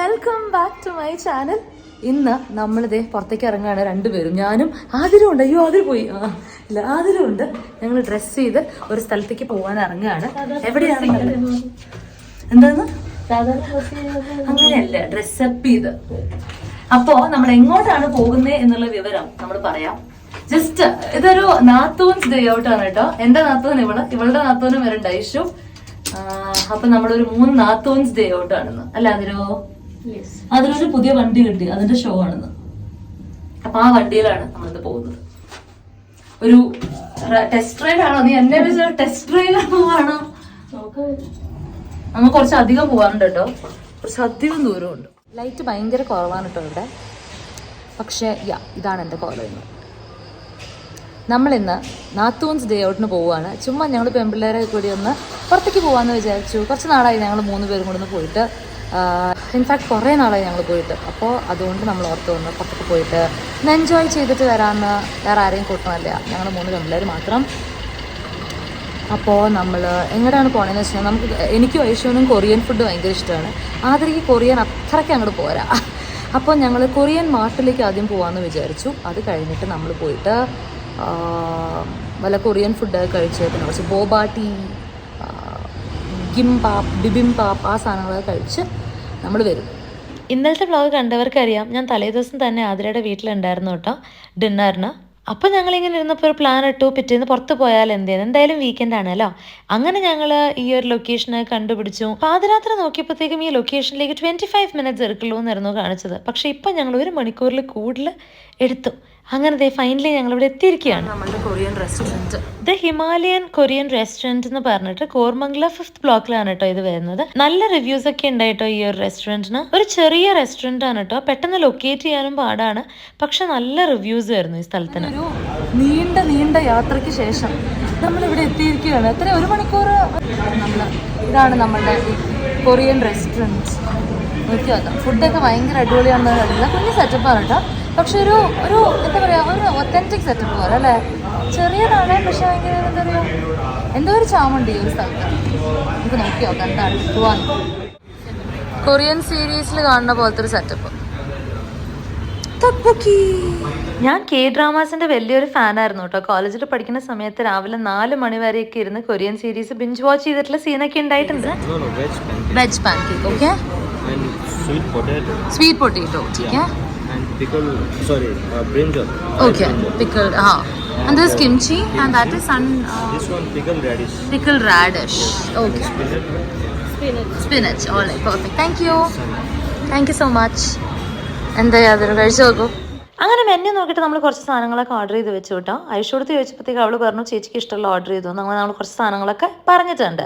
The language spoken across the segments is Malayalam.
Welcome back to my channel. ഇന്ന് നമ്മളിതേ പുറത്തേക്ക് ഇറങ്ങുകയാണ് രണ്ടുപേരും. ഞാനും ആതിരും ഉണ്ട്. അയ്യോ ആതിര പോയി. ഇല്ല ആതിരും ഉണ്ട്. ഞങ്ങൾ ഡ്രസ് ചെയ്ത് ഒരു സ്ഥലത്തേക്ക് പോകാൻ ഇറങ്ങുകയാണ്. എവിടെയാണ്? എന്താന്ന്? അങ്ങനെയല്ല, ഡ്രസ്സപ്പ് ചെയ്ത്. അപ്പോ നമ്മൾ എങ്ങോട്ടാണ് പോകുന്നത് എന്നുള്ള വിവരം നമ്മൾ പറയാം. ജസ്റ്റ് ഇതൊരു നാത്തൂൻസ് ഡേ ഔട്ട് ആണ് കേട്ടോ. എന്റെ നാത്തൂൻ ഇവളുടെ നാത്തൂനും വരും ഡൈഷു. അപ്പൊ നമ്മളൊരു 3 നാത്തൂൻസ് ഡേ ഔട്ട് ആണെന്ന്. അല്ല അതിലൊരു പുതിയ വണ്ടി കിട്ടി, അതിന്റെ ഷോ ആണെന്ന്. അപ്പൊ ആ വണ്ടിയിലാണ് നമ്മളിത് പോകുന്നത്. ഒരു ടെസ്റ്റ് ഡ്രൈവ് ആണോ? നീ എന്നെ വെച്ച് ടെസ്റ്റ് ഡ്രൈവ് പോവാണോ? നമ്മൾ കുറച്ച് അധികം പോകാറുണ്ട് കേട്ടോ. കുറച്ച് അധികം ദൂരമുണ്ട്. ലൈറ്റ് ഭയങ്കര കുറവാണ് കേട്ടോ ഇവിടെ. പക്ഷെ ഇതാണ് എൻ്റെ കോളേജ്. നമ്മളിന്ന് നാത്തൂൻസ് ഡേ ഔട്ടിന് പോവുകയാണ്. ചുമ്മാ ഞങ്ങൾ പെൺപിള്ളേരെ കൂടി ഒന്ന് പുറത്തേക്ക് പോകാമെന്ന് വിചാരിച്ചു. കുറച്ച് നാളായി ഞങ്ങൾ 3 പേരും കൂടെ ഒന്ന് പോയിട്ട്. ഇൻഫാക്ട് കുറേ നാളായി ഞങ്ങൾ പോയിട്ട്. അപ്പോൾ അതുകൊണ്ട് നമ്മൾ ഓർത്ത് വന്ന് പുറത്തേക്ക് പോയിട്ട് ഒന്ന് എൻജോയ് ചെയ്തിട്ട് വരാമെന്ന്. വേറെ ആരെയും കൂട്ടണമല്ല, ഞങ്ങൾ 3 പെൺപിള്ളേർ മാത്രം. അപ്പോൾ നമ്മൾ എങ്ങനെയാണ് പോകണമെന്ന് വെച്ചാൽ, എനിക്കും ഐഷുവിനും കൊറിയൻ ഫുഡ് ഭയങ്കര ഇഷ്ടമാണ്. ആദ്യം കൊറിയൻ അത്രയ്ക്ക് അങ്ങോട്ട് പോരാ. അപ്പോൾ ഞങ്ങൾ കൊറിയൻ മാർട്ടിലേക്ക് ആദ്യം പോകാമെന്ന് വിചാരിച്ചു. അത് കഴിഞ്ഞിട്ട് നമ്മൾ പോയിട്ട് വല്ല കൊറിയൻ ഫുഡ് കഴിച്ച് പിന്നെ കുറച്ച് ബോബ ടീ, ഗിംപാപ്പ്, ബിബിംപാപ്പ് ആ സാധനങ്ങളൊക്കെ കഴിച്ച് നമ്മൾ വരും. ഇന്നലത്തെ വ്ളോഗ് കണ്ടവർക്കറിയാം, ഞാൻ തലേദിവസം തന്നെ ആതിരയുടെ വീട്ടിലുണ്ടായിരുന്നു കേട്ടോ ഡിന്നറിന്. അപ്പോൾ ഞങ്ങളിങ്ങനെ ഇരുന്നപ്പോൾ ഒരു പ്ലാൻ ഇട്ടു, പിറ്റേന്ന് പുറത്ത് പോയാൽ എന്തായാലും വീക്കെൻഡ് ആണല്ലോ. അങ്ങനെ ഞങ്ങൾ ഈ ഒരു ലൊക്കേഷന് കണ്ടുപിടിച്ചു. പാതിരാത്രി നോക്കിയപ്പോഴത്തേക്കും ഈ ലൊക്കേഷനിലേക്ക് 25 മിനിറ്റ്സ് എടുക്കുള്ളൂ എന്നായിരുന്നു കാണിച്ചത്. പക്ഷേ ഇപ്പം ഞങ്ങൾ 1 മണിക്കൂറിൽ കൂടുതൽ എടുത്തു. അങ്ങനെ ഫൈനലി ഞങ്ങൾ ഇവിടെ എത്തിയിരിക്കുകയാണ്. നമ്മുടെ Korean restaurant, the Himalayan Korean restaurant എന്ന് പറഞ്ഞിട്ട് കോർമംഗല 5th ബ്ലോക്കിലാണ് കേട്ടോ ഇത് വരുന്നത്. നല്ല റിവ്യൂസ് ഒക്കെ ഉണ്ടായിട്ടോ ഈ ഒരു റെസ്റ്റോറൻറ്റിന്. ഒരു ചെറിയ റെസ്റ്റോറൻറ്റ് ആണ് കേട്ടോ, പെട്ടെന്ന് ലൊക്കേറ്റ് ചെയ്യാനും പാടാണ്. പക്ഷെ നല്ല റിവ്യൂസ് ആയിരുന്നു ഈ സ്ഥലത്തിന്. ഒരു നീണ്ട യാത്രയ്ക്ക് ശേഷം നമ്മളിവിടെ എത്തിയിരിക്കുകയാണ്. എത്ര 1 മണിക്കൂർ. ഇതാണ് നമ്മളുടെ കൊറിയൻ റെസ്റ്റോറൻറ്റ്. നോക്കിയാൽ ഫുഡൊക്കെ ഭയങ്കര അടിപൊളിയാണെന്ന് കണ്ടില്ല. കുഞ്ഞ് സെറ്റപ്പാണ് കേട്ടോ. പക്ഷെ ഒരു എന്താ പറയുക, ഒരു ഒത്തൻറ്റിക് സെറ്റപ്പ് പോലെ അല്ലേ. ചെറിയതാണ്, പക്ഷെ ഭയങ്കര എന്താ പറയുക, എന്തോ ഒരു ചാമുണ്ട് ഈ ഒരു സ്ഥലത്ത്. നമുക്ക് നോക്കി നോക്കാം എന്താണ് പോവാൻ. കൊറിയൻ സീരീസിൽ കാണുന്ന പോലത്തെ ഒരു സെറ്റപ്പ്. ഞാൻ ഡ്രാമാസിന്റെ വലിയൊരു ഫാനായിരുന്നു കേട്ടോ. കോളേജിൽ പഠിക്കുന്ന സമയത്ത് രാവിലെ 4 മണി വരെയൊക്കെ ഇരുന്ന് കൊറിയൻ സീരീസ് ബിഞ്ച് വാച്ച് ചെയ്തിട്ടുള്ള സീനൊക്കെ ഉണ്ടായിട്ടുണ്ട്. Veg pancake, okay. Sweet potato, ठीक है. And pickle, brinjal. Okay, pickled, and this kimchi, and that is This one pickled radish. Pickled radish, okay. Spinach, all right, perfect. Thank you so much. എന്താ യാതൊരു കഴിച്ചു നോക്കൂ. അങ്ങനെ മെനു നോക്കിയിട്ട് നമ്മൾ കുറച്ച് സാധനങ്ങളൊക്കെ ഓർഡർ ചെയ്ത് വെച്ചു കേട്ടോ. ഐഷോടുത്ത് ചോദിച്ചപ്പോഴത്തേക്ക് അവൾ പറഞ്ഞു ചേച്ചിക്ക് ഇഷ്ടമുള്ള ഓർഡർ ചെയ്തു. അങ്ങനെ നമ്മൾ കുറച്ച് സാധനങ്ങളൊക്കെ പറഞ്ഞിട്ടുണ്ട്.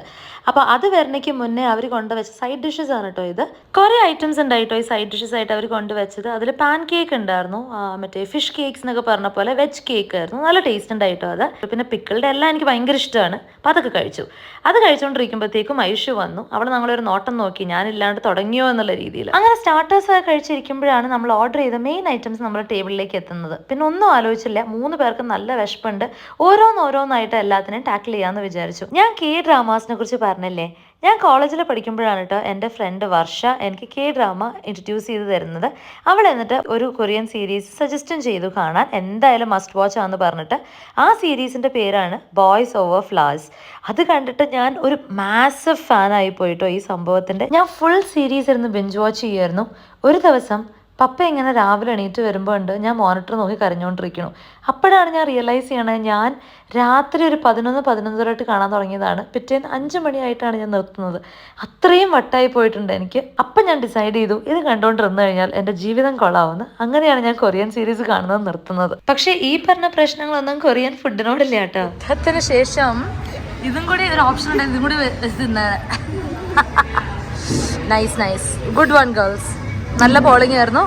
അപ്പോൾ അത് വരണയ്ക്ക് മുന്നേ അവർ കൊണ്ടുവച്ച സൈഡ് ഡിഷസ് ആണ് കേട്ടോ ഇത്. കുറേ ഐറ്റംസ് ഉണ്ടായിട്ടോ ഈ സൈഡ് ഡിഷസ് ആയിട്ട് അവർ കൊണ്ടുവച്ചത്. അതിൽ പാൻ കേക്ക് ഉണ്ടായിരുന്നു, മറ്റേ ഫിഷ് കേക്ക്സ് എന്നൊക്കെ പറഞ്ഞ പോലെ വെജ് കേക്ക് ആയിരുന്നു. നല്ല ടേസ്റ്റ് ഉണ്ടായിട്ടോ അത്. പിന്നെ പിക്കിളുടെ എല്ലാം എനിക്ക് ഭയങ്കര ഇഷ്ടമാണ്. അപ്പോൾ അതൊക്കെ കഴിച്ചു. അത് കഴിച്ചുകൊണ്ടിരിക്കുമ്പോഴത്തേക്കും ഐഷു വന്നു. അവൾ നമ്മളൊരു നോട്ടം നോക്കി, ഞാനില്ലാണ്ട് തുടങ്ങിയോ എന്നുള്ള രീതിയിൽ. അങ്ങനെ സ്റ്റാർട്ടേഴ്സ് കഴിച്ചിരിക്കുമ്പോഴാണ് നമ്മൾ ഓർഡർ ചെയ്ത മെയിൻ ഐറ്റംസ് നമ്മുടെ ടേബിളിലേക്ക് എത്തുന്നത്. പിന്നെ ഒന്നും ആലോചിച്ചില്ല, 3 പേർക്ക് നല്ല വിശപ്പുണ്ട്. ഓരോന്നായിട്ട് എല്ലാത്തിനെയും ടാക്കിൾ ചെയ്യാമെന്ന് വിചാരിച്ചു. ഞാൻ ഡ്രാമാസിനെ കുറിച്ച് പറഞ്ഞില്ലേ, ഞാൻ കോളേജിൽ പഠിക്കുമ്പോഴാണ് കേട്ടോ എൻ്റെ ഫ്രണ്ട് വർഷ എനിക്ക് ഡ്രാമ ഇൻട്രൊഡ്യൂസ് ചെയ്ത് തരുന്നത്. അവൾ എന്നിട്ട് ഒരു കൊറിയൻ സീരീസ് സജസ്റ്റും ചെയ്തു കാണാൻ, എന്തായാലും മസ്റ്റ് വാച്ച് ആണെന്ന് പറഞ്ഞിട്ട്. ആ സീരീസിൻ്റെ പേരാണ് ബോയ്സ് ഓവർ ഫ്ലവേഴ്സ്. അത് കണ്ടിട്ട് ഞാൻ ഒരു മാസീവ് ഫാനായി പോയിട്ടോ ഈ സംഭവത്തിൻ്റെ. ഞാൻ ഫുൾ സീരീസ് ഇരുന്ന് ബിഞ്ച് വാച്ച് ചെയ്യുമായിരുന്നു. ഒരു ദിവസം പപ്പ ഇങ്ങനെ രാവിലെ എണീറ്റ് വരുമ്പോൾ ഉണ്ട് ഞാൻ മോണിറ്റർ നോക്കി കരഞ്ഞുകൊണ്ടിരിക്കുന്നു. അപ്പോഴാണ് ഞാൻ റിയലൈസ് ചെയ്യണത്, ഞാൻ രാത്രി ഒരു 11-11:30 കാണാൻ തുടങ്ങിയതാണ്. പിറ്റേന്ന് 5 മണിയായിട്ടാണ് ഞാൻ നിർത്തുന്നത്. അത്രയും വട്ടായി പോയിട്ടുണ്ട് എനിക്ക്. അപ്പം ഞാൻ ഡിസൈഡ് ചെയ്തു, ഇത് കണ്ടുകൊണ്ടിരുന്നു കഴിഞ്ഞാൽ എൻ്റെ ജീവിതം കൊള്ളാവുന്നു. അങ്ങനെയാണ് ഞാൻ കൊറിയൻ സീരീസ് കാണുന്നത് നിർത്തുന്നത്. പക്ഷേ ഈ പറഞ്ഞ പ്രശ്നങ്ങളൊന്നും കൊറിയൻ ഫുഡിനോടില്ല കേട്ടോ. അതിന് ശേഷം ഇതും കൂടി ഒരു ഓപ്ഷൻ ഉണ്ട്, ഇതും കൂടി തിന്നാൻ. Nice good one girls. നല്ല പോളിംഗ് ആയിരുന്നു.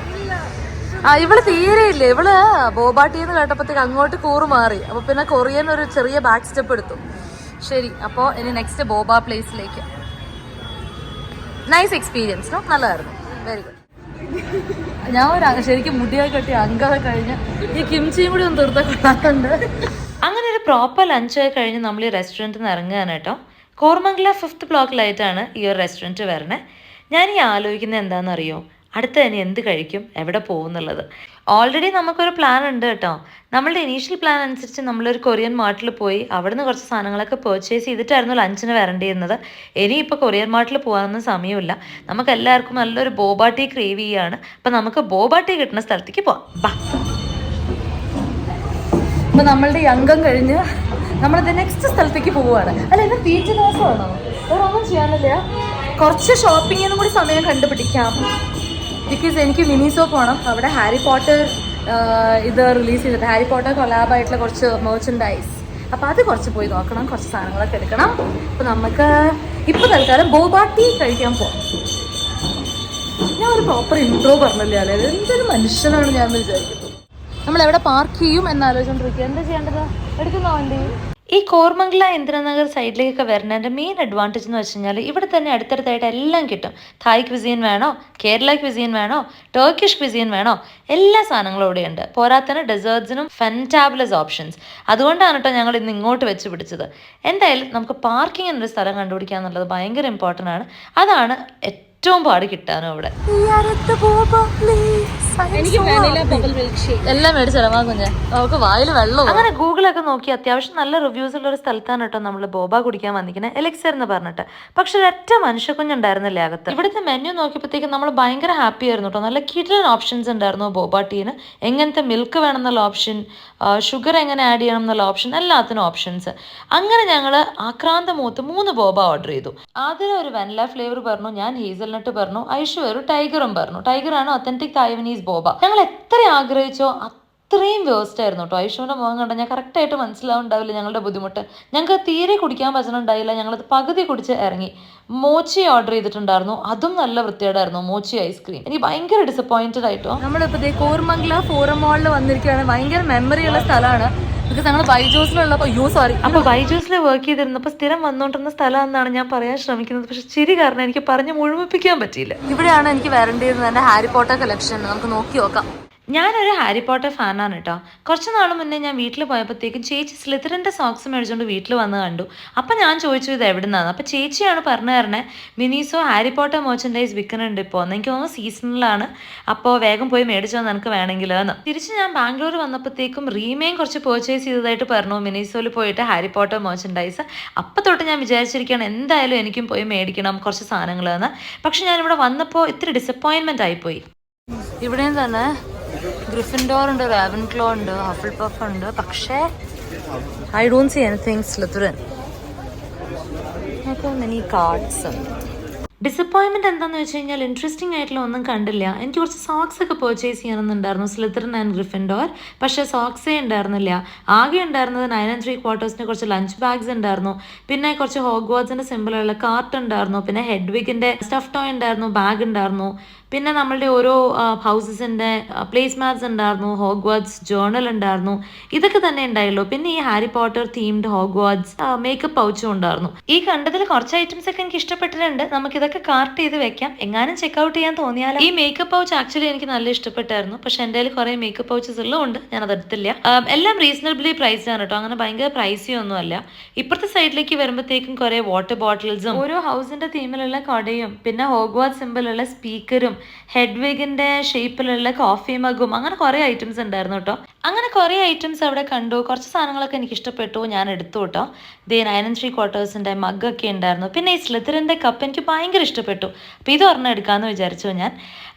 ഇവള് തീരെയില്ലേ, ഇവള് ബോബാട്ടിന്ന് കേട്ടപ്പോഴത്തേക്ക് അങ്ങോട്ട് കൂറ് മാറി. അപ്പോൾ പിന്നെ കൊറിയൻ ഒരു ചെറിയ ബാക്ക് സ്റ്റെപ്പ് എടുത്തു. ശരി, അപ്പോൾ ഇനി നെക്സ്റ്റ് ബോബ പ്ലേസിലേക്ക്. നൈസ് എക്സ്പീരിയൻസ്, നല്ലതായിരുന്നു, വെരി ഗുഡ്. ഞാൻ ശരിക്കും മുടിയായി കെട്ടി അങ്കാതെ കഴിഞ്ഞ് ഈ കിംച്ചിയും കൂടി ഒന്ന് തീർത്താക്കുന്നുണ്ട്. അങ്ങനെ ഒരു പ്രോപ്പർ ലഞ്ച് കഴിഞ്ഞ് നമ്മൾ ഈ റെസ്റ്റോറൻറ്റിൽ നിന്ന് ഇറങ്ങുകയാണ് കേട്ടോ. കോർമംഗല 5th ബ്ലോക്കിലായിട്ടാണ് ഈ ഒരു റെസ്റ്റോറൻറ്റ് വരണേ. ഞാൻ ഈ ആലോചിക്കുന്നത് എന്താണെന്നറിയോ, അടുത്ത ഇനി എന്ത് കഴിക്കും, എവിടെ പോകും എന്നുള്ളത്. ഓൾറെഡി നമുക്കൊരു പ്ലാൻ ഉണ്ട് കേട്ടോ. നമ്മളുടെ ഇനീഷ്യൽ പ്ലാൻ അനുസരിച്ച് നമ്മളൊരു കൊറിയൻ മാർട്ടിൽ പോയി അവിടുന്ന് കുറച്ച് സാധനങ്ങളൊക്കെ പർച്ചേസ് ചെയ്തിട്ടായിരുന്നു ലഞ്ചിന് വരേണ്ടിയിരുന്നത്. ഇനിയിപ്പോൾ കൊറിയൻ മാർട്ടിൽ പോകാനൊന്നും സമയമില്ല. നമുക്ക് എല്ലാവർക്കും നല്ലൊരു ബോബ ടീ ക്രേവ് ചെയ്യുകയാണ്. അപ്പം നമുക്ക് ബോബ ടീ കിട്ടുന്ന സ്ഥലത്തേക്ക് പോവാം. ബാ. അപ്പോൾ നമ്മളുടെ അംഗം കഴിഞ്ഞ് നമ്മളിത് നെക്സ്റ്റ് സ്ഥലത്തേക്ക് പോവുകയാണ്. അല്ല, ഇന്ന് ബീച്ച് ദിവസമാണോ? വേറെ ഒന്നും ചെയ്യാനില്ല. കുറച്ച് ഷോപ്പിങ്ങിനും കൂടി സമയം കണ്ടുപിടിക്കാം. ബിക്കോസ് എനിക്ക് മിനിസോ പോകണം. അവിടെ ഹാരി പോട്ടർ ഇത് റിലീസ് ചെയ്തിട്ട് ഹാരി പോട്ടർ കൊലാബായിട്ടുള്ള കുറച്ച് മെർച്ചൻഡൈസ്. അപ്പോൾ അത് കുറച്ച് പോയി നോക്കണം, കുറച്ച് സാധനങ്ങളൊക്കെ എടുക്കണം. അപ്പോൾ നമുക്ക് ഇപ്പോൾ തൽക്കാലം ബോബ ടീ കഴിക്കാൻ പോവാം. ഞാൻ ഒരു പ്രോപ്പർ ഇൻട്രോ പറഞ്ഞില്ല അല്ലേ? എന്തൊരു മനുഷ്യനാണ് ഞാൻ വിചാരിക്കുന്നത്. നമ്മൾ എവിടെ പാർക്ക് ചെയ്യും എന്നാലോചിച്ചുകൊണ്ടിരിക്കുക. എന്താ ചെയ്യേണ്ടത്? എടുക്കുന്നോ വണ്ടി? ഈ കോർമംഗല ഇന്ദ്രനഗർ സൈഡിലേക്കൊക്കെ വരുന്നതിൻ്റെ മെയിൻ അഡ്വാൻറ്റേജ് എന്ന് വെച്ച് കഴിഞ്ഞാൽ ഇവിടെ തന്നെ അടുത്തടുത്തായിട്ട് എല്ലാം കിട്ടും. തായ് ക്വിസീൻ വേണോ, കേരള ക്വിസീൻ വേണോ, ടർക്കിഷ് ക്വിസീൻ വേണോ, എല്ലാ സാധനങ്ങളും ഇവിടെയുണ്ട്. പോരാത്തന്നെ ഡെസേർട്സിനും ഫെൻറ്റാബുലസ് ഓപ്ഷൻസ്. അതുകൊണ്ടാണ് കേട്ടോ ഞങ്ങൾ ഇന്ന് ഇങ്ങോട്ട് വെച്ച് പിടിച്ചത്. എന്തായാലും നമുക്ക് പാർക്കിങ്ങിനൊരു സ്ഥലം കണ്ടുപിടിക്കുക എന്നുള്ളത് ഭയങ്കര ഇമ്പോർട്ടൻ്റ് ആണ്. അതാണ് ഏറ്റവും പാട് കിട്ടാനും അവിടെ. എല്ലാം മേടിച്ച് ചെലവാക്കും ഞാൻ. നമുക്ക് വായിൽ വെള്ളം. അങ്ങനെ ഗൂഗിളൊക്കെ നോക്കി അത്യാവശ്യം നല്ല റിവ്യൂസ് ഉള്ള ഒരു സ്ഥലത്താണ് കേട്ടോ നമ്മൾ ബോബ കുടിക്കാൻ വന്നിരിക്കുന്നത്, എലിക്സർ എന്ന് പറഞ്ഞിട്ട്. പക്ഷെ ഒരൊറ്റ മനുഷ്യക്കുഞ്ഞുണ്ടായിരുന്നില്ലേ അകത്ത്. ഇവിടുത്തെ മെനു നോക്കിയപ്പോഴത്തേക്കും നമ്മൾ ഭയങ്കര ഹാപ്പി ആയിരുന്നു കേട്ടോ. നല്ല കിടിലൻ ഓപ്ഷൻസ് ഉണ്ടായിരുന്നു ബോബ ടീന്. എങ്ങനത്തെ മിൽക്ക് വേണം എന്നുള്ള ഓപ്ഷൻ, ഷുഗർ എങ്ങനെ ആഡ് ചെയ്യണം എന്നുള്ള ഓപ്ഷൻ, എല്ലാത്തിനും ഓപ്ഷൻസ്. അങ്ങനെ ഞങ്ങൾ ആക്രാന്ത മൂത്ത് 3 ബോബ ഓർഡർ ചെയ്തു. ആദ്യം ഒരു വെനില ഫ്ലേവർ പറഞ്ഞു, ഞാൻ ഹേസൽനട്ട് പറഞ്ഞു, ഐഷു ഒരു ടൈഗറും പറഞ്ഞു. ടൈഗറാണ് ഒത്തന്റിക് തായ്വനീസ് ബോബ. ഞങ്ങൾ എത്ര ആഗ്രഹിച്ചോ അത്രയും വേസ്റ്റ് ആയിരുന്നു കേട്ടോ. ഐഷുവിൻ്റെ മുഖം കണ്ടാൽ ഞാൻ കറക്റ്റായിട്ട് മനസ്സിലാവുണ്ടാവില്ല ഞങ്ങളുടെ ബുദ്ധിമുട്ട്. ഞങ്ങൾക്ക് തീരെ കുടിക്കാൻ പറ്റുന്നുണ്ടായില്ല. ഞങ്ങളത് പകുതി കുടിച്ച് ഇറങ്ങി. മോച്ചി ഓർഡർ ചെയ്തിട്ടുണ്ടായിരുന്നു, അതും നല്ല വൃത്തിയോടായിരുന്നു. മോച്ചി ഐസ്ക്രീം എനിക്ക് ഭയങ്കര ഡിസപ്പോയിന്റഡ് ആയിട്ടോ. നമ്മളിപ്പോൾ കോർമംഗല ഫോറം മാളിൽ വന്നിരിക്കുകയാണ്. ഭയങ്കര മെമ്മറി ഉള്ള സ്ഥലമാണ്. ബിക്കോസ് ഞങ്ങൾ അപ്പോൾ ബൈജൂസിൽ വർക്ക് ചെയ്തിരുന്നപ്പോൾ സ്ഥിരം വന്നുകൊണ്ടിരുന്ന സ്ഥലം എന്നാണ് ഞാൻ പറയാൻ ശ്രമിക്കുന്നത്. പക്ഷെ ചിരി കാരണം എനിക്ക് പറഞ്ഞ് മുഴുമിപ്പിക്കാൻ പറ്റിയില്ല. ഇവിടെയാണ് എനിക്ക് വരേണ്ടിയിരുന്നത് എൻ്റെ ഹാരി പോട്ടർ കളക്ഷൻ. നമുക്ക് നോക്കി നോക്കാം. ഞാനൊരു ഹാരി പോട്ടർ ഫാനാണ് കേട്ടോ. കുറച്ച് നാൾ മുന്നേ ഞാൻ വീട്ടിൽ പോയപ്പോഴത്തേക്കും ചേച്ചി സ്ലിതറിൻ്റെ സോക്സ് മേടിച്ചുകൊണ്ട് വീട്ടിൽ വന്ന് കണ്ടു. അപ്പം ഞാൻ ചോദിച്ചു ഇത് എവിടെ നിന്നാണ്. അപ്പം ചേച്ചിയാണ് പറഞ്ഞു തരണേ, മിനിസോ ഹാരി പോട്ടർ മെർച്ചൻഡൈസ് വിൽക്കുന്നുണ്ട് ഇപ്പോൾ. എനിക്ക് തോന്നുന്നു സീസണിലാണ്. അപ്പോൾ വേഗം പോയി മേടിച്ചോ നിനക്ക് വേണമെങ്കിൽ എന്ന്. തിരിച്ച് ഞാൻ ബാംഗ്ലൂർ വന്നപ്പോഴത്തേക്കും റീമേയും കുറച്ച് പർച്ചേസ് ചെയ്തതായിട്ട് പറഞ്ഞു മിനിസോയിൽ പോയിട്ട് ഹാരി പോട്ടർ മെർച്ചൻഡൈസ്. അപ്പം തൊട്ട് ഞാൻ വിചാരിച്ചിരിക്കുകയാണ് എന്തായാലും എനിക്കും പോയി മേടിക്കണം കുറച്ച് സാധനങ്ങൾ എന്ന്. പക്ഷെ ഞാനിവിടെ വന്നപ്പോൾ ഇത്തിരി ഡിസപ്പോയിൻമെൻ്റ് ആയിപ്പോയി. ഇവിടെയും തന്നെ ഗ്രിഫിൻഡോർ ഉണ്ട്, റാവൻക്ലോ ഉണ്ട്, ഹഫിൾ പഫ് ഉണ്ട്. പക്ഷേ ഐ ഡോണ്ട് സീ എനിത്തിങ് സ്ലിതറിൻ. അപ്പോൾ മെനി കാർഡ്സ് ഉണ്ട്. ഡിസപ്പോയിൻമെൻറ്റ് എന്താണെന്ന് വെച്ച് കഴിഞ്ഞാൽ ഇൻട്രസ്റ്റിംഗ് ആയിട്ടുള്ള ഒന്നും കണ്ടില്ല. എനിക്ക് കുറച്ച് സോക്സ് ഒക്കെ പർച്ചേസ് ചെയ്യണമെന്നുണ്ടായിരുന്നു, സ്ലിതറിൻ ആൻഡ് ഗ്രിഫിൻഡോർ. പക്ഷേ സോക്സേ ഉണ്ടായിരുന്നില്ല. ആകെ ഉണ്ടായിരുന്നത് 9 3/4 കുറച്ച് ലഞ്ച് ബാഗ്സ് ഉണ്ടായിരുന്നു. പിന്നെ കുറച്ച് ഹോഗ്വാർട്സിൻ്റെ സിമ്പിളുള്ള കാർട്ട് ഉണ്ടായിരുന്നു. പിന്നെ ഹെഡ്വിഗിൻ്റെ സ്റ്റഫ് ടോയ് ഉണ്ടായിരുന്നു, ബാഗ് ഉണ്ടായിരുന്നു. പിന്നെ നമ്മളുടെ ഓരോ ഹൗസസിൻ്റെ പ്ലേസ് മാറ്റ്സ് ഉണ്ടായിരുന്നു, ഹോഗ്വാർട്സ് ജേർണൽ ഉണ്ടായിരുന്നു. ഇതൊക്കെ തന്നെ ഉണ്ടായുള്ളൂ. പിന്നെ ഈ ഹാരി പോട്ടർ തീംഡ് ഹോഗ്വാർട്സ് മേക്കപ്പ് പൗച്ചും ഉണ്ടായിരുന്നു. ഈ കണ്ടതിൽ കുറച്ച് ഐറ്റംസ് ഒക്കെ എനിക്ക് ഇഷ്ടപ്പെട്ടിട്ടുണ്ട്. നമുക്കിതൊക്കെ കാർട്ട് ചെയ്ത് വെക്കാം. എങ്ങാനും ചെക്കൗട്ട് ചെയ്യാൻ തോന്നിയാൽ. ഈ മേക്കപ്പ് പൗച്ച് ആക്ച്വലി എനിക്ക് നല്ല ഇഷ്ടപ്പെട്ടായിരുന്നു. പക്ഷെ എൻ്റെ കയ്യിൽ കുറേ മേക്കപ്പ് പൗച്ചസ് ഉള്ളതുകൊണ്ട് ഞാൻ അതെടുത്തില്ല. എല്ലാം റീസണബിളി പ്രൈസ് ആണ് കേട്ടോ. അങ്ങനെ ഭയങ്കര പ്രൈസി ഒന്നുമല്ല. ഇപ്പുറത്തെ സൈഡിലേക്ക് വരുമ്പോഴത്തേക്കും കുറേ വാട്ടർ ബോട്ടിൽസും ഓരോ ഹൗസിൻ്റെ തീമിലുള്ള കൊടയും പിന്നെ ഹോഗ്വാർട്സ് സിമ്പിളുള്ള സ്പീക്കറും ഹെഡ്വിഗിൻ്റെ ഷേപ്പിലുള്ള കോഫി മഗും അങ്ങനെ കുറേ ഐറ്റംസ് ഉണ്ടായിരുന്നു കേട്ടോ. അങ്ങനെ കുറേ ഐറ്റംസ് അവിടെ കണ്ടു. കുറച്ച് സാധനങ്ങളൊക്കെ എനിക്ക് ഇഷ്ടപ്പെട്ടു, ഞാൻ എടുത്തു കേട്ടോ. 9 3/4 മഗ്ഗൊക്കെ ഉണ്ടായിരുന്നു. പിന്നെ ഈ സ്ലിതറിൻ്റെ കപ്പ് എനിക്ക് ഭയങ്കര ഇഷ്ടപ്പെട്ടു. അപ്പോൾ ഇത് ഒരെണ്ണം എടുക്കാമെന്ന് വിചാരിച്ചു ഞാൻ.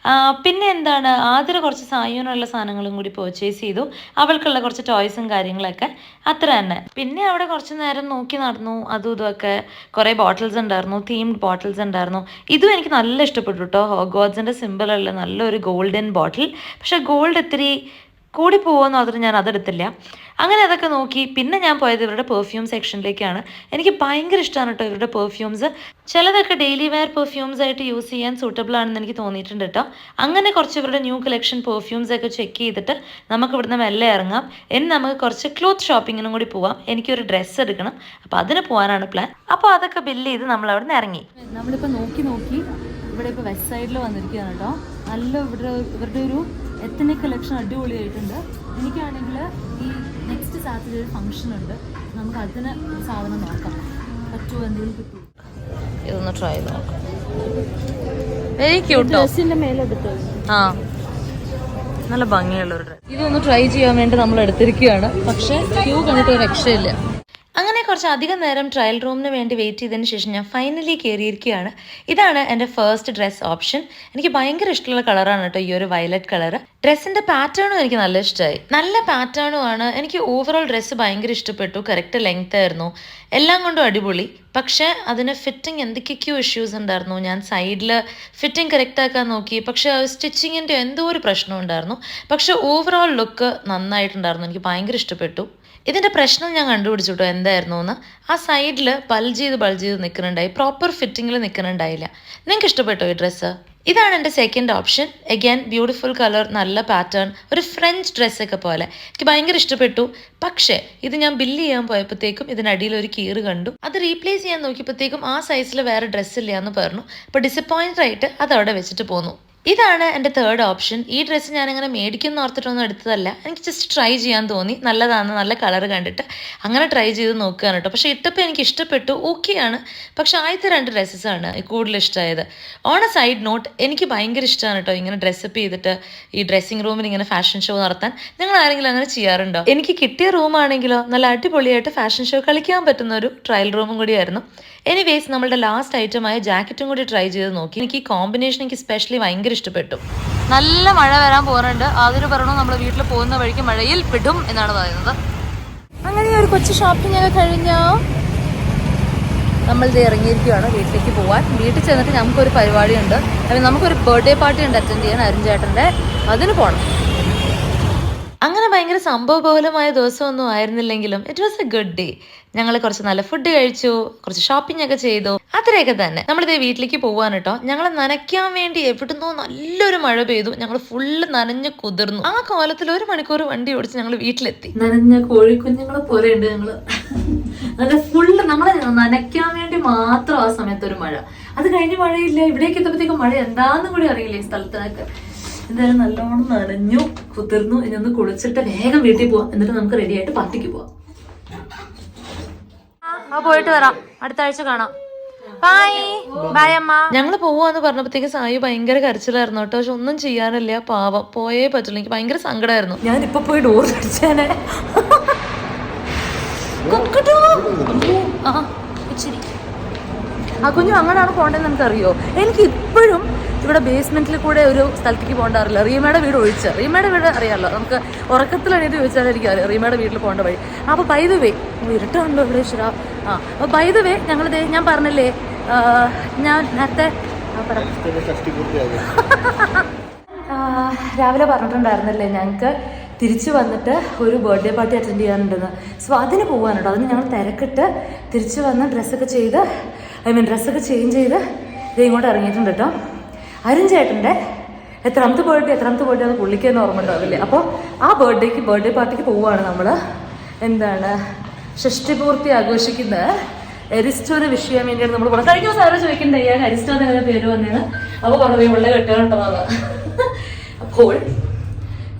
പിന്നെ എന്താണ്, ആദ്യം കുറച്ച് സായൂനുള്ള സാധനങ്ങളും കൂടി പർച്ചേസ് ചെയ്തു. അവൾക്കുള്ള കുറച്ച് ടോയ്സും കാര്യങ്ങളൊക്കെ അത്ര തന്നെ. പിന്നെ അവിടെ കുറച്ച് നേരം നോക്കി നടന്നു. അതും ഇതുമൊക്കെ കുറേ ബോട്ടിൽസ് ഉണ്ടായിരുന്നു, തീംഡ് ബോട്ടിൽസ് ഉണ്ടായിരുന്നു. ഇതും എനിക്ക് നല്ല ഇഷ്ടപ്പെട്ടു കേട്ടോ. ഹോഗ്വാർട്സിൻ്റെ സിമ്പിളുള്ള നല്ലൊരു ഗോൾഡൻ ബോട്ടിൽ. പക്ഷേ ഗോൾഡ് ഇത്തിരി കൂടി പോകുമെന്ന് അതിന് ഞാൻ അതെടുത്തില്ല. അങ്ങനെ അതൊക്കെ നോക്കി. പിന്നെ ഞാൻ പോയത് ഇവരുടെ പെർഫ്യൂം സെക്ഷനിലേക്കാണ്. എനിക്ക് ഭയങ്കര ഇഷ്ടമാണ് കേട്ടോ ഇവരുടെ പെർഫ്യൂംസ്. ചിലതൊക്കെ ഡെയിലി വെയർ പെർഫ്യൂംസ് ആയിട്ട് യൂസ് ചെയ്യാൻ സൂട്ടബിൾ ആണെന്ന് എനിക്ക് തോന്നിയിട്ടുണ്ട് കേട്ടോ. അങ്ങനെ കുറച്ച് ഇവരുടെ ന്യൂ കളക്ഷൻ പെർഫ്യൂംസ് ഒക്കെ ചെക്ക് ചെയ്തിട്ട് നമുക്ക് ഇവിടുന്ന് മെല്ലെ ഇറങ്ങാം. ഇനി നമുക്ക് കുറച്ച് ക്ലോത്ത് ഷോപ്പിങ്ങിനും കൂടി പോവാം. എനിക്കൊരു ഡ്രസ്സ് എടുക്കണം. അപ്പോൾ അതിന് പോകാനാണ് പ്ലാൻ. അപ്പോൾ അതൊക്കെ ബില്ല് ചെയ്ത് നമ്മൾ അവിടെ നിന്ന് ഇറങ്ങി. നമ്മളിപ്പോൾ നോക്കി ഇവിടെ ഇപ്പോൾ വെസ്റ്റ് സൈഡിൽ വന്നിരിക്കുകയാണ് കേട്ടോ. നല്ല ഇവരുടെ ഒരു എത്തനിക് കളക്ഷൻ അടിപൊളിയായിട്ടുണ്ട്. എനിക്കാണെങ്കിൽ ഈ നെക്സ്റ്റ് സാറ്റർഡേ ഒരു ഫംഗ്ഷൻ ഉണ്ട്. നമുക്ക് അതിന് സാധനം നോക്കാം, പറ്റുമോ എന്തെങ്കിലും കിട്ടുമോ. ഇതൊന്ന് ട്രൈ നോക്കാം. Very cute. ഡ്രസ്സിൻ്റെ മേലെടുത്ത് ആ നല്ല ഭംഗിയുള്ളൊരു ഡ്രസ്. ഇതൊന്ന് ട്രൈ ചെയ്യാൻ വേണ്ടി നമ്മൾ എടുത്തിരിക്കുകയാണ്. പക്ഷെ ക്യൂ കണ്ടിട്ട് ഒരു രക്ഷയില്ല. അങ്ങനെ കുറച്ച് അധികം നേരം ട്രയൽ റൂമിന് വേണ്ടി വെയിറ്റ് ചെയ്തതിന് ശേഷം ഞാൻ ഫൈനലി കയറിയിരിക്കുകയാണ്. ഇതാണ് എൻ്റെ ഫസ്റ്റ് ഡ്രസ് ഓപ്ഷൻ. എനിക്ക് ഭയങ്കര ഇഷ്ടമുള്ള കളറാണ് കേട്ടോ ഈ ഒരു വയലറ്റ് കളർ. ഡ്രസ്സിൻ്റെ പാറ്റേണും എനിക്ക് നല്ല ഇഷ്ടമായി. നല്ല പാറ്റേണും ആണ്. എനിക്ക് ഓവറോൾ ഡ്രസ്സ് ഭയങ്കര ഇഷ്ടപ്പെട്ടു. കറക്റ്റ് ലെങ്ത് ആയിരുന്നു. എല്ലാം കൊണ്ടും അടിപൊളി. പക്ഷേ അതിന് ഫിറ്റിംഗ് എന്തൊക്കെയൊക്കെയോ ഇഷ്യൂസ് ഉണ്ടായിരുന്നു. ഞാൻ സൈഡിൽ ഫിറ്റിംഗ് കറക്റ്റ് ആക്കാൻ നോക്കി. പക്ഷേ സ്റ്റിച്ചിങ്ങിൻ്റെ എന്തോ ഒരു പ്രശ്നം ഉണ്ടായിരുന്നു. പക്ഷേ ഓവറോൾ ലുക്ക് നന്നായിട്ടുണ്ടായിരുന്നു. എനിക്ക് ഭയങ്കര ഇഷ്ടപ്പെട്ടു. ഇതിൻ്റെ പ്രശ്നം ഞാൻ കണ്ടുപിടിച്ചു കേട്ടോ എന്തായിരുന്നു എന്ന്. ആ സൈഡിൽ ബൾജ് ചെയ്ത് നിൽക്കുന്നുണ്ടായി. പ്രോപ്പർ ഫിറ്റിങ്ങിൽ നിൽക്കുന്നുണ്ടായില്ല. നിങ്ങൾക്ക് ഇഷ്ടപ്പെട്ടോ ഈ ഡ്രസ്സ്? ഇതാണ് എൻ്റെ second option. Again beautiful colour, നല്ല പാറ്റേൺ, ഒരു ഫ്രഞ്ച് ഡ്രസ്സൊക്കെ പോലെ. എനിക്ക് ഭയങ്കര ഇഷ്ടപ്പെട്ടു. പക്ഷേ ഇത് ഞാൻ ബില്ല് ചെയ്യാൻ പോയപ്പോഴത്തേക്കും ഇതിനടിയിൽ ഒരു കീറ് കണ്ടു. അത് റീപ്ലേസ് ചെയ്യാൻ നോക്കിയപ്പോഴത്തേക്കും ആ സൈസിൽ വേറെ ഡ്രസ്സില്ല എന്ന് പറഞ്ഞു. അപ്പോൾ ഡിസപ്പോയിൻറ്റഡ് ആയിട്ട് അത് അവിടെ വെച്ചിട്ട് പോന്നു. ഇതാണ് എൻ്റെ തേർഡ് ഓപ്ഷൻ. ഈ ഡ്രസ്സ് ഞാനങ്ങനെ മേടിക്കുന്ന ഓർത്തിട്ടൊന്നും എടുത്തതല്ല. എനിക്ക് ജസ്റ്റ് ട്രൈ ചെയ്യാൻ തോന്നി. നല്ലതാണ്, നല്ല കളർ കണ്ടിട്ട് അങ്ങനെ ട്രൈ ചെയ്ത് നോക്കുകയാണ് കേട്ടോ. പക്ഷേ ഇട്ടപ്പോൾ എനിക്ക് ഇഷ്ടപ്പെട്ടു, ഓക്കെയാണ്. പക്ഷേ ആദ്യത്തെ 2 ഡ്രസ്സസാണ് കൂടുതൽ ഇഷ്ടമായത്. ഓൺ എ സൈഡ് നോട്ട്, എനിക്ക് ഭയങ്കര ഇഷ്ടമാണ് കേട്ടോ ഇങ്ങനെ ഡ്രസ്സപ്പ് ചെയ്തിട്ട് ഈ ഡ്രസ്സിങ് റൂമിൽ ഇങ്ങനെ ഫാഷൻ ഷോ നടത്താൻ. നിങ്ങൾ ആരെങ്കിലും അങ്ങനെ ചെയ്യാറുണ്ടോ? എനിക്ക് കിട്ടിയ റൂമാണെങ്കിലോ നല്ല അടിപൊളിയായിട്ട് ഫാഷൻ ഷോ കളിക്കാൻ പറ്റുന്ന ഒരു ട്രയൽ റൂമും കൂടിയായിരുന്നു. എനിവേസ് നമ്മളുടെ ലാസ്റ്റ് ഐറ്റമായ ജാക്കറ്റും കൂടി ട്രൈ ചെയ്ത് നോക്കി. എനിക്ക് ഈ കോമ്പിനേഷൻ എനിക്ക് സ്പെഷ്യലി ഭയങ്കര ഇഷ്ടപ്പെട്ടു. നല്ല മഴ വരാൻ പോകുന്നുണ്ട്. ആദ്യം പറഞ്ഞു നമ്മൾ വീട്ടിൽ പോകുന്ന വഴിക്ക് മഴയിൽ പെടും എന്നാണ് പറയുന്നത്. അങ്ങനെ ഒരു കൊച്ചു ഷോപ്പിംഗ് ഒക്കെ കഴിഞ്ഞോ നമ്മളിത് ഇറങ്ങിയിരിക്കുകയാണ് വീട്ടിലേക്ക് പോകാൻ. വീട്ടിൽ ചെന്നിട്ട് നമുക്കൊരു പരിപാടിയുണ്ട്. നമുക്കൊരു ബർത്ത്ഡേ പാർട്ടി ഉണ്ട് അറ്റൻഡ് ചെയ്യാൻ, അരുൺ ചേട്ടൻ്റെ. അതിന് പോകണം. അങ്ങനെ ഭയങ്കര സംഭവബഹുലമായ ദിവസമൊന്നും ആയിരുന്നില്ലെങ്കിലും it was a good day. ഞങ്ങൾ കുറച്ച് നല്ല ഫുഡ് കഴിച്ചു, കുറച്ച് ഷോപ്പിംഗ് ഒക്കെ ചെയ്തു, അത്രയൊക്കെ തന്നെ. നമ്മളിതേ വീട്ടിലേക്ക് പോകാൻ കേട്ടോ. ഞങ്ങൾ നനയ്ക്കാൻ വേണ്ടി എവിടുന്നോ നല്ലൊരു മഴ പെയ്തു. ഞങ്ങൾ ഫുള്ള് നനഞ്ഞ് കുതിർന്നു. ആ കോലത്തിൽ 1 മണിക്കൂർ വണ്ടി ഓടിച്ച് ഞങ്ങൾ വീട്ടിലെത്തി. നനഞ്ഞ കോഴിക്കുഞ്ഞുങ്ങളെ പോലെ ഉണ്ട് ഞങ്ങള്. നല്ല ഫുള്ള് നമ്മളെ നനയ്ക്കാൻ വേണ്ടി മാത്രം ആ സമയത്ത് ഒരു മഴ. അത് കഴിഞ്ഞ് മഴയില്ല. ഇവിടേക്ക് എത്തുമ്പോഴത്തേക്കും മഴ എന്താന്നും കൂടി അറിയില്ല ഈ സ്ഥലത്തിനൊക്കെ. എന്തായാലും നല്ലോണം നനഞ്ഞു കുതിർന്നു. ഇനി ഒന്ന് കുളിച്ചിട്ട് വേഗം വീട്ടിൽ പോവാം. എന്നിട്ട് നമുക്ക് റെഡി ആയിട്ട് പാർട്ടിക്ക് പോവാം. പോയിട്ട് വരാം. അടുത്ത ആഴ്ച കാണാം. ബൈ ബൈ അമ്മ. ഞങ്ങള് പോവാന്ന് പറഞ്ഞപ്പോഴത്തേക്ക് സായി ഭയങ്കര കരച്ചിലായിരുന്നു കേട്ടോ. പക്ഷെ ഒന്നും ചെയ്യാനില്ല, പാവം. പോയേ പറ്റുള്ളൂ. എനിക്ക് ഭയങ്കര സങ്കടമായിരുന്നു. ഞാനിപ്പോ പോയി ഡോർ അടിച്ചേനെ. ആ കുഞ്ഞു അങ്ങനെയാണ് പോകേണ്ടതെന്ന് നമുക്കറിയോ? എനിക്ക് ഇപ്പോഴും ഇവിടെ ബേസ്മെന്റിൽ കൂടെ ഒരു സ്ഥലത്തേക്ക് പോകേണ്ടാറില്ല. റീമയുടെ വീട് ഒഴിച്ച്. റീമയുടെ വീട് അറിയാമല്ലോ, നമുക്ക് ഉറക്കത്തിൽ എണീറ്റ് ചോദിച്ചാൽ എനിക്കറിയാം റീമയുടെ വീട്ടിൽ പോകേണ്ട വഴി. അപ്പോൾ ബൈ ദ വേ ഇരുട്ടാണല്ലോ ഇവിടെ ശരാ. അപ്പോൾ ബൈ ദ വേ ഞങ്ങളിതേ ഞാൻ പറഞ്ഞില്ലേ, ഞാൻ നേരത്തെ രാവിലെ പറഞ്ഞിട്ടുണ്ടായിരുന്നല്ലേ ഞങ്ങൾക്ക് തിരിച്ചു വന്നിട്ട് ഒരു ബർത്ത്ഡേ പാർട്ടി അറ്റൻഡ് ചെയ്യാനുണ്ടെന്ന്. സോ അതിന് പോകാനുണ്ടോ. അതിന് ഞങ്ങൾ തിരക്കിട്ട് തിരിച്ചു വന്ന് ഡ്രസ്സൊക്കെ ചേഞ്ച് ചെയ്ത് ഇത് ഇങ്ങോട്ട് ഇറങ്ങിയിട്ടുണ്ട് കേട്ടോ. അരുൺ ചേട്ടൻ്റെ എത്രാമത്തെ ബർത്ത്ഡേ അത് പുള്ളിക്കെന്ന് ഓർമ്മ ഉണ്ടാവില്ലേ. അപ്പോൾ ആ ബർത്ത്ഡേ പാർട്ടിക്ക് പോവുകയാണ് നമ്മൾ. എന്താണ് ഷഷ്ടിപൂർത്തി ആഘോഷിക്കുന്ന എരിസ്റ്റോനെ വിഷ് ചെയ്യാൻ വേണ്ടിയാണ് നമ്മൾ പോകണം. കഴിഞ്ഞ ദിവസം ആരോ ചോദിക്കണ്ടായി ഞാൻ എരിസ്റ്റോ എന്ന പേര് വന്നതാണ്. അപ്പോൾ പറഞ്ഞു ഉള്ള കെട്ടുകെട്ടതാണ്. അപ്പോൾ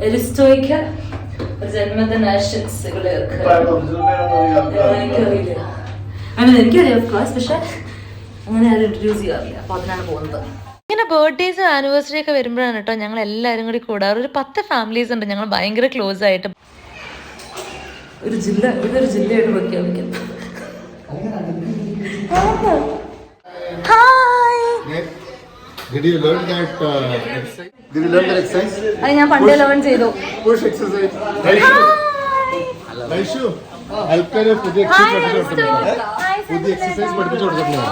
എരിസ്റ്റോയ്ക്ക് ജന്മദിന ആശംസകൾ. എനിക്കറിയാം ഓഫ്കോഴ്സ്, പക്ഷെ അങ്ങനെ ആരും ഇൻട്രൊഡ്യൂസ് ചെയ്യാറില്ല. അപ്പോൾ അതിനാണ് പോകുന്നത്. ഇങ്ങനെ ബർത്ത്ഡേസ് ആനിവേഴ്സറി ഒക്കെ വരുമ്പോഴാണ് കേട്ടോ ഞങ്ങൾ എല്ലാവരും കൂടി കൂടാറ്. ഒരു 10 ഫാമിലീസ് ഉണ്ട് ഞങ്ങൾ ഭയങ്കര ക്ലോസ് ആയിട്ട്. ഇതൊരു ജില്ലയായിട്ട് പ്രഖ്യാപിക്കാം. Did you learn that exercise? Did you learn that exercise? അത് ഞാൻ പണ്ടേ ലേൺ ചെയ്തു. Push exercise. Raishu, ആൾക്കാരെ പുതിയ എക്സസൈസ് പഠിപ്പിച്ചു കൊടുത്തിട്ടുണ്ട്.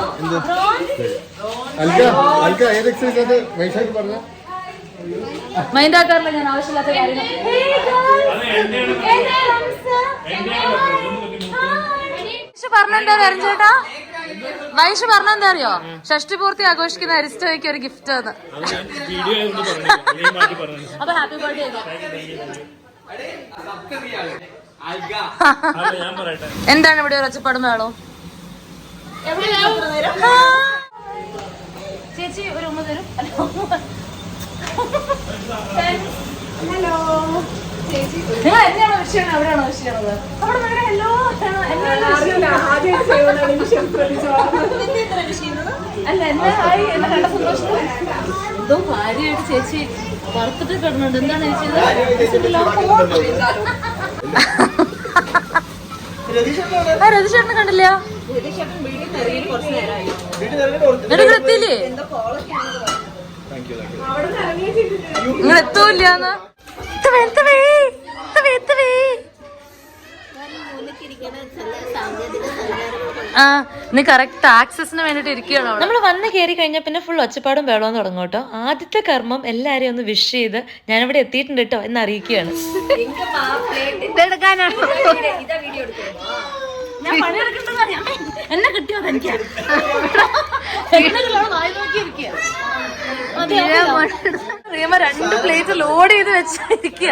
അൽക്ക ഏത് എക്സസൈസ് അത് വൈശാഖ് പറഞ്ഞ മൈൻഡ് ആക്കാറില്ല ഞാൻ ആവശ്യമില്ലാത്ത കാര്യങ്ങൾ. പറഞ്ഞെന്താ ചേട്ടാ? വൈഷ് പറഞ്ഞെന്താ അറിയോ? ഷഷ്ടിപൂർത്തി ആഘോഷിക്കുന്ന അരിസ്റ്റോയ്ക്ക് ഒരു ഗിഫ്റ്റ് ആണ്. അപ്പൊ ഹാപ്പി ബർത്ത്ഡേ. എന്താണ് ഇവിടെ ഒരു ഒച്ചപ്പാടും വേണോ? ചേച്ചി ഒരു ഉമ്മ തരും. ഹലോ നിങ്ങൾ എന്നെയാണോ വിഷ് ചെയ്യണത് അവിടെയാണോ വിഷ് ചെയ്യണത്? നമ്മുടെ മകനെ ഹലോ അല്ല എന്നെ ഹായ് എന്നെ കണ്ട സന്തോഷം. എന്തോ കാര്യമായിട്ട് ചേച്ചി വറുത്തിട്ട് കിടന്നുണ്ട്. എന്താണ് രതീഷേട്ടനെ കണ്ടില്ല? എത്തിയില്ലേ? നിങ്ങൾ എത്തൂല്ലാന്ന് ആ നീ കറക്റ്റ് ആക്സസിന് വേണ്ടിട്ട് ഇരിക്കുകയാണോ? നമ്മൾ വന്ന് കയറി കഴിഞ്ഞാൽ പിന്നെ ഫുൾ ഒച്ചപ്പാടും ബഹളവും തുടങ്ങും കേട്ടോ. ആദ്യത്തെ കർമ്മം എല്ലാരെയും ഒന്ന് വിഷ് ചെയ്ത് ഞാനിവിടെ എത്തിയിട്ടുണ്ട് കേട്ടോ എന്ന് അറിയിക്കുകയാണ്. എന്നെ കിട്ടിയോ എനിക്ക് റീമ 2 പ്ലേറ്റ് ലോഡ് ചെയ്ത് വെച്ചിരിക്കുക.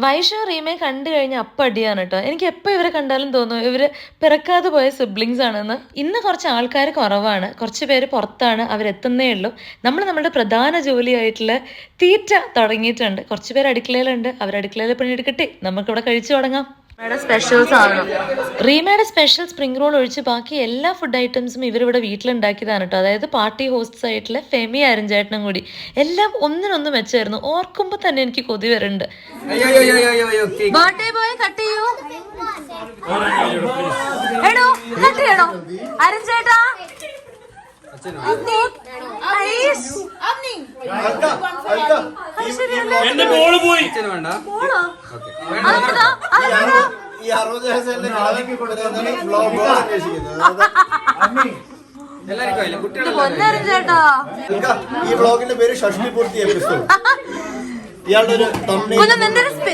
വൈഷു റീമയെ കണ്ടു കഴിഞ്ഞാൽ അപ്പം അടിയാണ് കേട്ടോ. എനിക്ക് എപ്പോൾ ഇവരെ കണ്ടാലും തോന്നും ഇവര് പിറക്കാതെ പോയ സിബ്ലിങ്സ് ആണെന്ന്. ഇന്ന് കുറച്ച് ആൾക്കാർ കുറവാണ്, കുറച്ച് പേര് പുറത്താണ്, അവരെത്തുന്നേ ഉള്ളൂ. നമ്മുടെ പ്രധാന ജോലിയായിട്ടുള്ള തീറ്റ തുടങ്ങിയിട്ടുണ്ട്. കുറച്ച് പേര് അടുക്കളയിലുണ്ട്, അവരടുക്കളയിൽ പണിയെടുക്കട്ടെ, നമുക്കിവിടെ കഴിച്ചു തുടങ്ങാം. സ്പെഷ്യൽസ് ആണ് റീമയുടെ സ്പെഷ്യൽ സ്പ്രിംഗ് റോൾ ഒഴിച്ച് ബാക്കി എല്ലാ ഫുഡ് ഐറ്റംസും ഇവരിവിടെ വീട്ടിലുണ്ടാക്കിയതാണ് കേട്ടോ. അതായത് പാർട്ടി ഹോസ്റ്റ്സ് ആയിട്ടുള്ള ഫെമി അരഞ്ചേട്ടനും കൂടി എല്ലാം ഒന്നിനൊന്നും വെച്ചായിരുന്നു. ഓർക്കുമ്പോ തന്നെ എനിക്ക് കൊതി വരുന്നുണ്ട്. ബർത്ത്ഡേ ബോയ് കട്ട് ചെയ്യൂ. എടോ കട്ട് ചെയ്യണോ അരഞ്ചേട്ടാ? എന്റെ മോള് പോയി. പൊന്നരഞ്ചേട്ടാ ഈ വ്ളോഗിന്റെ പേര് ഷഷ്ടി പൂർത്തി എപ്പിസോഡ്. ഇയാളുടെ ഒരു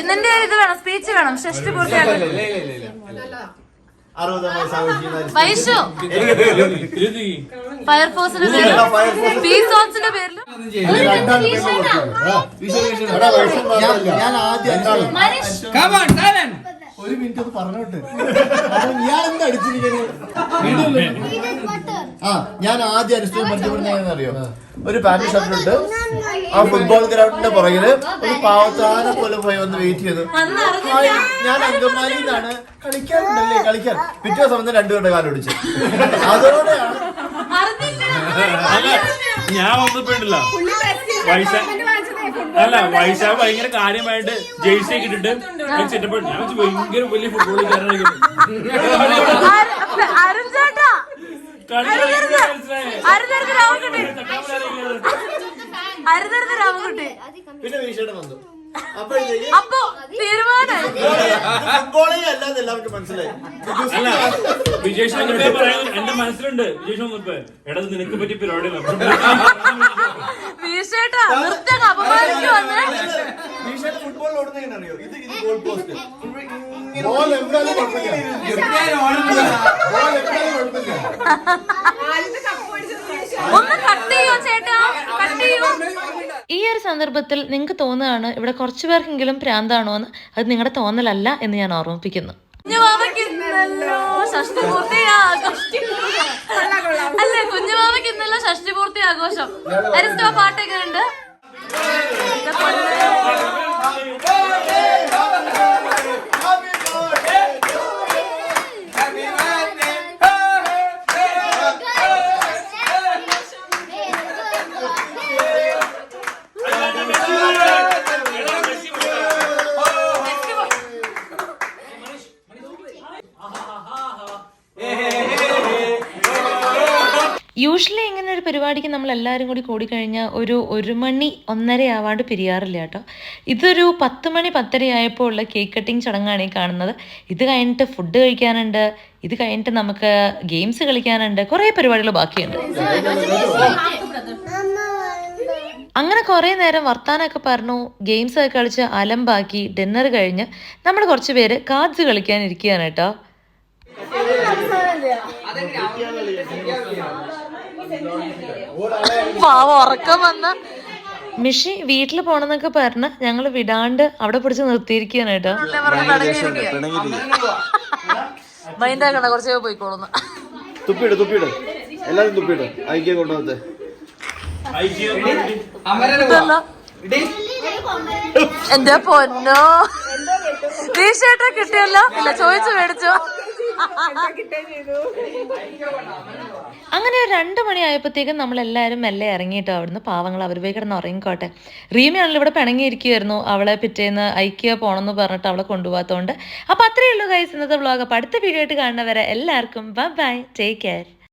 നിന്റെ ഇത് വേണം, സ്പീച്ച് വേണം. ഷഷ്ടി പൂർത്തിയാക്കാൻ വൈഷു ഫയർഫോഴ്സിന്റെ പേരിലും പീസ് സോൺസിന്റെ പേരിലും ഞാൻ ആദ്യം ഒരു മിനിറ്റ് അത് പറഞ്ഞോട്ട് ഞാൻ എന്താ അടിച്ചിരിക്കുന്നത്. ഞാൻ ആദ്യം അനുഷ്ഠിച്ച് പരിചയപ്പെടുന്നറിയോ, ഒരു പാന്റ് ഷർട്ടിട്ട് ആ ഫുട്ബോൾ ഗ്രൗണ്ടിന്റെ പുറകില് ഒരു പാവത്താനെ പോലെ പോയി വന്ന് വെയിറ്റ് ചെയ്തു. ഞാൻ അങ്കമാലിയിലാണ്, കളിക്കാറുണ്ടല്ലേ കളിക്കാൻ. പിറ്റേ ദിവസം 2 പേരുടെ കാലം ഒടിച്ചു. അതോടെയാണ് ഞാൻ വന്നപ്പോയിട്ടില്ല വൈശാഖ് ഭയങ്കര കാര്യമായിട്ട് ജേഴ്സി ഒക്കെ ഇട്ടിട്ട് സെറ്റപ്പ്. ഞാൻ ഭയങ്കര വലിയ ഫുട്ബോളുകാരനായിരിക്കും. പിന്നെ വീശേട്ടൻ വന്നു. അപ്പൊ തീരുമാനം ഫുട്ബോളിൽ അല്ലാതെ എല്ലാവർക്കും മനസ്സിലായി. അല്ല വിജേഷ് എന്റെ മനസ്സിലുണ്ട്. വിജേഷ് വന്നപ്പോ എടാ നിനക്ക് പറ്റിയ പരിപാടിയില്ല. ഫുട്ബോളിൽ ഓടുന്നതെന്ന് അറിയോ? ഇത് ഗോൾ പോസ്റ്റ്. ബോൾ എവിടെയാലും ഒന്ന് കട്ട് ചെയ്യോ ചേട്ടാ, കട്ട് ചെയ്യോ. ഈ ഒരു സന്ദർഭത്തിൽ നിങ്ങൾക്ക് തോന്നുകയാണ് ഇവിടെ കുറച്ചു പേർക്കെങ്കിലും പ്രാന്താണോ എന്ന്. അത് നിങ്ങളുടെ തോന്നലല്ല എന്ന് ഞാൻ ഓർമ്മിപ്പിക്കുന്നു. അല്ലേ കുഞ്ഞുമാമയ്ക്ക് ഇന്നല്ലോ ഷഷ്ടിപൂർത്തി ആഘോഷം. അരിസ്റ്റോ പാട്ടൊക്കെ ഉണ്ട്. യൂഷ്വലി ഇങ്ങനെ ഒരു പരിപാടിക്ക് നമ്മൾ എല്ലാവരും കൂടി കൂടിക്കഴിഞ്ഞാൽ ഒരു 1 മണി 1:30 ആവാണ്ട് പിരിയാറില്ല കേട്ടോ. ഇതൊരു 10 മണി 10:30 ആയപ്പോൾ ഉള്ള കേക്ക് കട്ടിങ് ചടങ്ങാണ് ഈ കാണുന്നത്. ഇത് കഴിഞ്ഞിട്ട് ഫുഡ് കഴിക്കാനുണ്ട്, ഇത് കഴിഞ്ഞിട്ട് നമുക്ക് ഗെയിംസ് കളിക്കാനുണ്ട്, കുറേ പരിപാടികൾ ബാക്കിയുണ്ട്. അങ്ങനെ കുറേ നേരം വർത്താനമൊക്കെ പറഞ്ഞു, ഗെയിംസ് ഒക്കെ കളിച്ച് അലമ്പാക്കി ഡിന്നർ കഴിഞ്ഞ് നമ്മൾ കുറച്ച് പേര് കാർഡ്സ് കളിക്കാനിരിക്കുകയാണ് കേട്ടോ. പാവം ഉറക്കം വന്ന മിഷി വീട്ടിൽ പോണെന്നൊക്കെ പറഞ്ഞ് ഞങ്ങൾ വിടാണ്ട് അവിടെ പിടിച്ച് നിർത്തിയിരിക്കുകയാണ് കേട്ടോ. മൈൻഡാക്കണ്ട, കുറച്ചേ പോയിക്കോളുന്നു. തുപ്പിയിട് എല്ലാരും തുപ്പിട്ട് ഐക്യ കൊണ്ടുവന്നത് എന്റെ പൊന്നോ ടീഷർട്ട് കിട്ടിയല്ലോ ഇല്ല ചോദിച്ചു മേടിച്ചോ. അങ്ങനെ 2 മണിയായപ്പോഴത്തേക്കും നമ്മളെല്ലാവരും മെല്ലെ ഇറങ്ങിയിട്ടോ അവിടുന്ന്. പാവങ്ങൾ അവർ പോയി കിടന്ന് ഉറങ്ങിക്കോട്ടെ. റീമയാണല്ലോ ഇവിടെ പിണങ്ങിയിരിക്കുമായിരുന്നു, അവളെ പിറ്റേന്ന് ഐക്യ പോകണമെന്ന് പറഞ്ഞിട്ട് അവളെ കൊണ്ടുപോകാത്തതുകൊണ്ട്. അപ്പോൾ അത്രയേ ഉള്ളൂ ഗൈസ് ഇന്നത്തെ വ്ളോഗ്. അപ്പോൾ അടുത്ത വീഡിയോ ആയിട്ട് കാണുന്നവരെ എല്ലാവർക്കും ബൈ ബൈ, ടേക്ക് കെയർ.